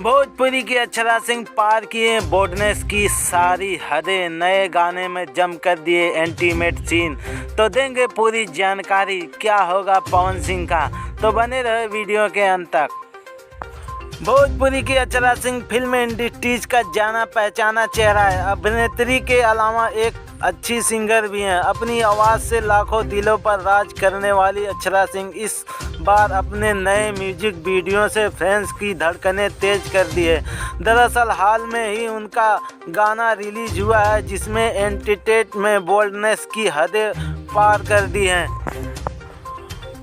भोजपुरी की अक्षरा सिंह पार किए बोल्डनेस की सारी हदें, नए गाने में जम कर दिए इंटीमेट सीन। तो देंगे पूरी जानकारी क्या होगा पवन सिंह का, तो बने रहे वीडियो के अंत तक। भोजपुरी की अक्षरा सिंह फिल्म इंडस्ट्रीज का जाना पहचाना चेहरा है। अभिनेत्री के अलावा एक अच्छी सिंगर भी हैं। अपनी आवाज़ से लाखों दिलों पर राज करने वाली अक्षरा सिंह इस बार अपने नए म्यूजिक वीडियो से फैंस की धड़कनें तेज कर दी है। दरअसल हाल में ही उनका गाना रिलीज हुआ है जिसमें एंटीटेट में बोल्डनेस की हदें पार कर दी हैं।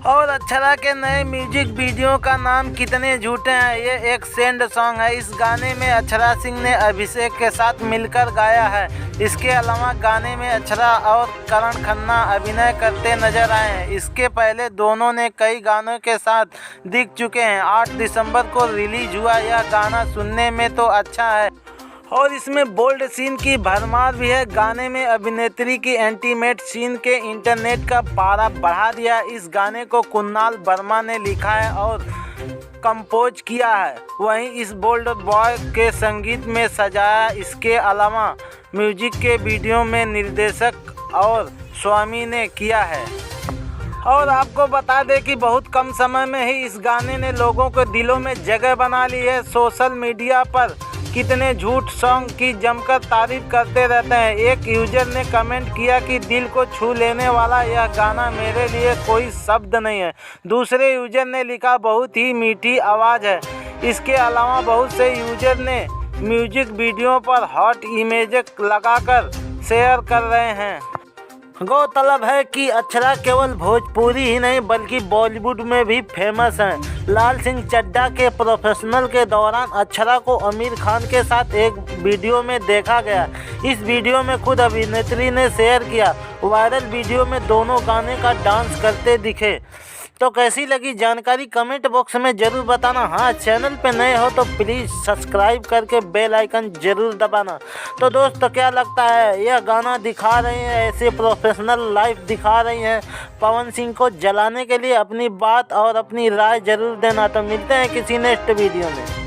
और अक्षरा के नए म्यूजिक वीडियो का नाम कितने झूठे हैं, ये एक सैड सॉन्ग है। इस गाने में अक्षरा सिंह ने अभिषेक के साथ मिलकर गाया है। इसके अलावा गाने में अक्षरा और करण खन्ना अभिनय करते नजर आए हैं। इसके पहले दोनों ने कई गानों के साथ दिख चुके हैं। 8 दिसंबर को रिलीज हुआ यह गाना सुनने में तो अच्छा है और इसमें बोल्ड सीन की भरमार भी है। गाने में अभिनेत्री की इंटीमेट सीन के इंटरनेट का पारा बढ़ा दिया। इस गाने को कुणाल वर्मा ने लिखा है और कंपोज किया है, वहीं इस बोल्ड बॉय के संगीत में सजाया। इसके अलावा म्यूजिक के वीडियो में निर्देशक और स्वामी ने किया है। और आपको बता दें कि बहुत कम समय में ही इस गाने ने लोगों के दिलों में जगह बना ली है। सोशल मीडिया पर कितने झूठ सॉन्ग की जमकर तारीफ करते रहते हैं। एक यूजर ने कमेंट किया कि दिल को छू लेने वाला यह गाना मेरे लिए कोई शब्द नहीं है। दूसरे यूजर ने लिखा बहुत ही मीठी आवाज़ है। इसके अलावा बहुत से यूजर ने म्यूजिक वीडियो पर हॉट इमेज लगाकर शेयर कर रहे हैं। गौरतलब है कि अक्षरा केवल भोजपुरी ही नहीं बल्कि बॉलीवुड में भी फेमस हैं। लाल सिंह चड्ढा के प्रोफेशनल के दौरान अक्षरा को आमिर खान के साथ एक वीडियो में देखा गया। इस वीडियो में खुद अभिनेत्री ने शेयर किया। वायरल वीडियो में दोनों गाने का डांस करते दिखे। तो कैसी लगी जानकारी कमेंट बॉक्स में ज़रूर बताना। हाँ, चैनल पे नए हो तो प्लीज़ सब्सक्राइब करके बेल आइकन ज़रूर दबाना। तो दोस्तों क्या लगता है, यह गाना दिखा रहे हैं, ऐसे प्रोफेशनल लाइफ दिखा रही हैं पवन सिंह को जलाने के लिए? अपनी बात और अपनी राय ज़रूर देना। तो मिलते हैं किसी नेक्स्ट वीडियो में।